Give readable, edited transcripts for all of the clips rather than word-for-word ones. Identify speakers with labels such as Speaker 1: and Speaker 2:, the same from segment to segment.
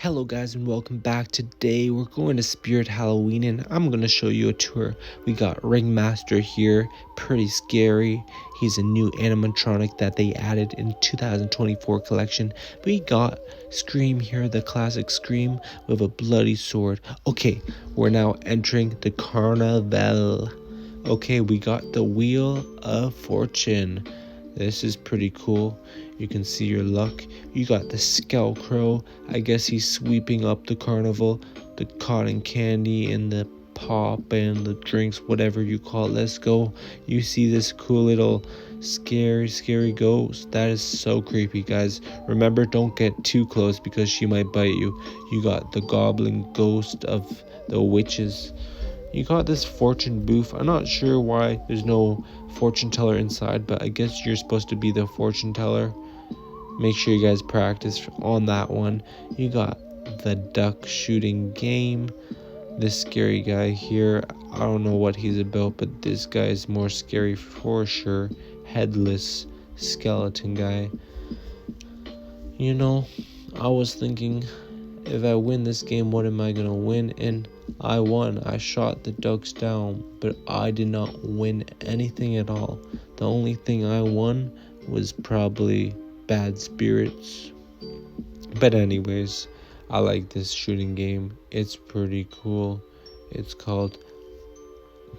Speaker 1: Hello guys and welcome back. Today we're going to Spirit Halloween and I'm going to show you a tour. We got Ringmaster here, pretty scary. He's a new animatronic that they added in 2024 collection. We got Scream here, the classic Scream with a bloody sword. Okay, we're now entering the Carnival. Okay, we got the Wheel of Fortune. This is pretty cool. You can see your luck. You got the Scarecrow. I guess he's sweeping up the carnival. The cotton candy and the pop and the drinks, whatever you call it. Let's go. You see this cool little scary ghost. That is so creepy, guys. Remember, don't get too close because she might bite you. You got the goblin ghost of the witches. You got this fortune booth. I'm not sure why there's no fortune teller inside, but I guess you're supposed to be the fortune teller. Make sure you guys practice on that one. You got the duck shooting game. This scary guy here, I don't know what he's about, but this guy is more scary for sure. Headless skeleton guy. You know, I was thinking, if I win this game, what am I gonna win? And I won. I shot the ducks down, but I did not win anything at all. The only thing I won was probably bad spirits. But anyways, I like this shooting game. It's pretty cool. It's called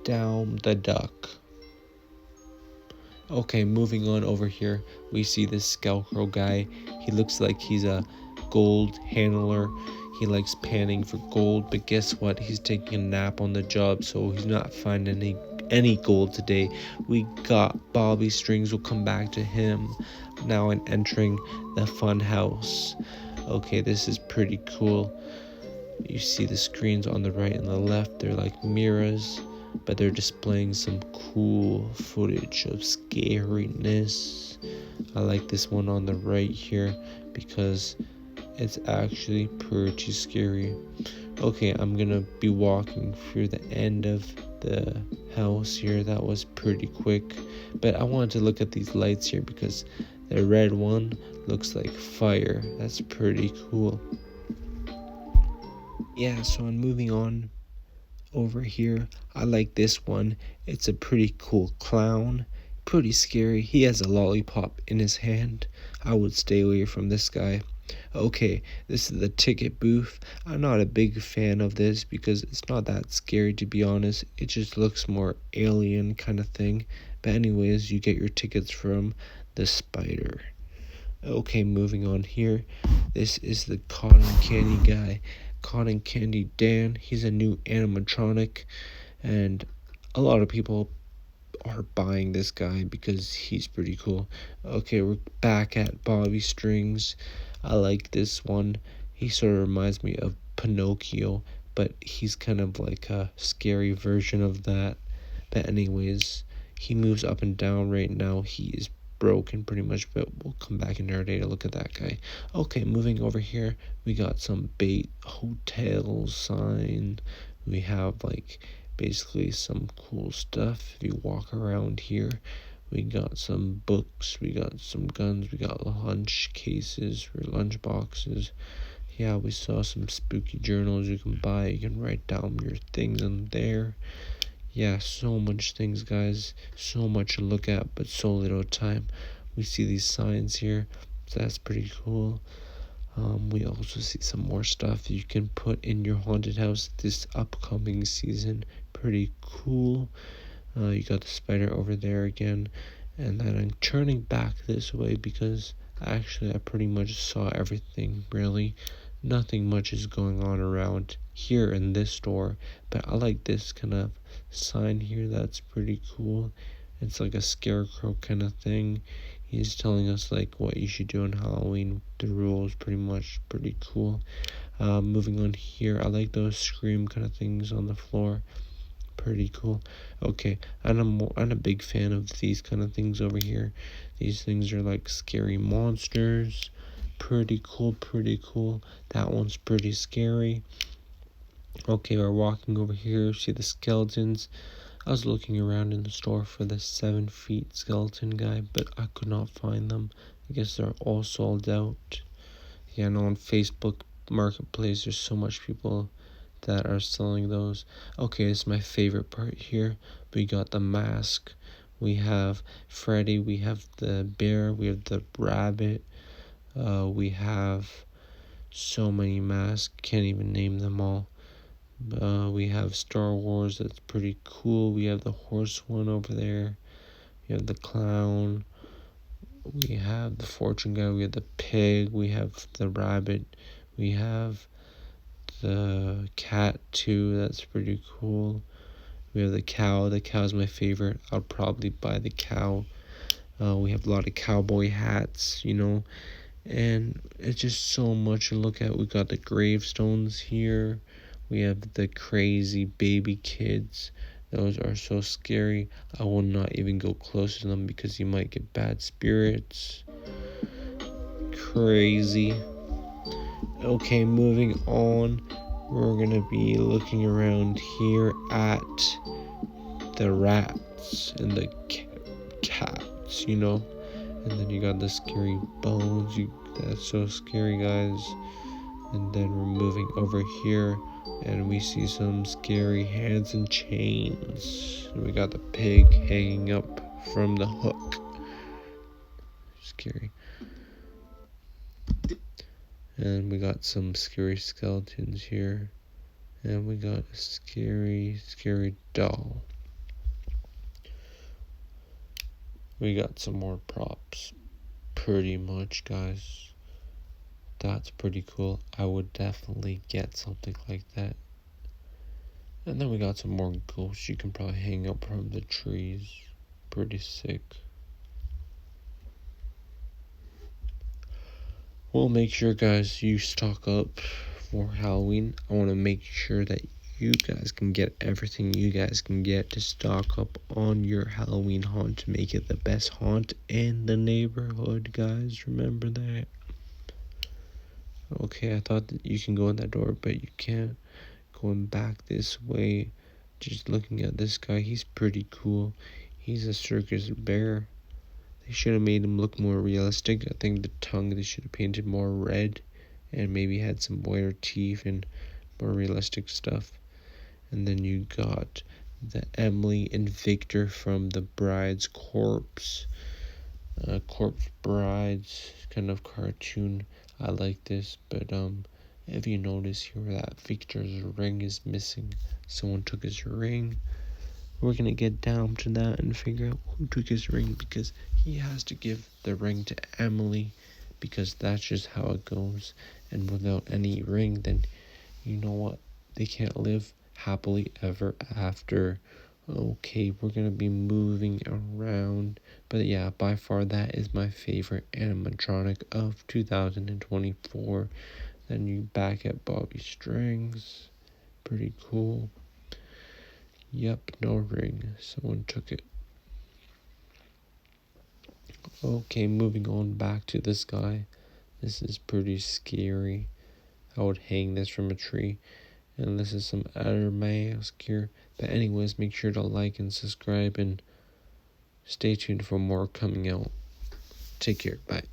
Speaker 1: Down the Duck. Okay, moving on over here, we see this Scarecrow guy. He looks like he's a gold handler. He likes panning for gold, but guess what? He's taking a nap on the job, so he's not finding any gold today. We got Bobby Strings. We'll come back to him now and entering the Funhouse. Okay, this is pretty cool. You see the screens on the right and the left. They're like mirrors, but they're displaying some cool footage of scariness. I like this one on the right here because it's actually pretty scary. Okay, I'm gonna be walking through the end of the house here. That was pretty quick, but I wanted to look at these lights here because the red one looks like fire. That's pretty cool. Yeah, so I'm moving on over here. I like this one. It's a pretty cool clown. Pretty scary. He has a lollipop in his hand. I would stay away from this guy. Okay, this is the ticket booth. I'm not a big fan of this because it's not that scary, to be honest. It just looks more alien kind of thing. But anyways, you get your tickets from the spider. Okay, moving on here. This is the cotton candy guy. Cotton Candy Dan. He's a new animatronic, and a lot of people are buying this guy because he's pretty cool. Okay, we're back at Bobby Strings. I like this one. He sort of reminds me of Pinocchio, but he's kind of like a scary version of that. But anyways, he moves up and down right now. He is broken pretty much, but we'll come back another day to look at that guy. Okay, moving over here, we got some bait hotel sign. We have like basically some cool stuff. If you walk around here, we got some books, we got some guns, we got lunch cases or lunch boxes. Yeah, we saw some spooky journals you can buy. You can write down your things in there. Yeah, so much things, guys. So much to look at, but so little time. We see these signs here, so that's pretty cool. We also see some more stuff you can put in your haunted house this upcoming season. Pretty cool. You got the spider over there again, and then I'm turning back this way because actually I pretty much saw everything. Really, nothing much is going on around here in this store, but I like this kind of sign here. That's pretty cool. It's like a scarecrow kind of thing. He's telling us like what you should do on Halloween, the rules, pretty much. Pretty cool. Moving on here, I like those scream kind of things on the floor. Pretty cool. Okay, I'm a big fan of these kind of things over here. These things are like scary monsters. Pretty cool, pretty cool. That one's pretty scary. Okay, we're walking over here, see the skeletons. I was looking around in the store for the 7 feet skeleton guy, but I could not find them. I guess they're all sold out. Yeah, I know on Facebook marketplace. There's so much people that are selling those. Okay, it's my favorite part here. We got the mask. We have Freddy. We have the bear. We have the rabbit. We have so many masks. Can't even name them all. We have Star Wars. That's pretty cool. We have the horse one over there. We have the clown. We have the fortune guy. We have the pig. We have the rabbit. We have the cat too. That's pretty cool. We have the cow. The cow is my favorite. I'll probably buy the cow. We have a lot of cowboy hats, and it's just so much to look at. We got the gravestones here. We have the crazy baby kids. Those are so scary. I will not even go close to them because you might get bad spirits. Crazy. Okay, moving on. We're gonna be looking around here at the rats and the cats, And then you got the scary bones. That's so scary, guys. And then we're moving over here, and we see some scary hands and chains. And we got the pig hanging up from the hook. Scary. And we got some scary skeletons here. And we got a scary, scary doll. We got some more props. Pretty much, guys. That's pretty cool. I would definitely get something like that. And then we got some more ghosts you can probably hang up from the trees. Pretty sick. Well, make sure, guys, you stock up for Halloween. I want to make sure that you guys can get everything you guys can get to stock up on your Halloween haunt to make it the best haunt in the neighborhood, guys. Remember that. Okay, I thought that you can go in that door, but you can't. Going back this way, just looking at this guy, he's pretty cool. He's a circus bear. They should have made him look more realistic. I think the tongue they should have painted more red and maybe had some whiter teeth and more realistic stuff. And then you got the Emily and Victor from the Bride's Corpse. Corpse Brides, kind of cartoon. I like this, but if you notice here that Victor's ring is missing, someone took his ring. We're gonna get down to that and figure out who took his ring, because he has to give the ring to Emily, because that's just how it goes. And without any ring, then you know what? They can't live happily ever after. Okay, we're gonna be moving around, but yeah, by far that is my favorite animatronic of 2024. Then you back at Bobby Strings. Pretty cool. Yep, no ring. Someone took it. Okay, moving on back to this guy. This is pretty scary. I would hang this from a tree. And this is some other mask here. But anyways, make sure to like and subscribe and stay tuned for more coming out. Take care. Bye.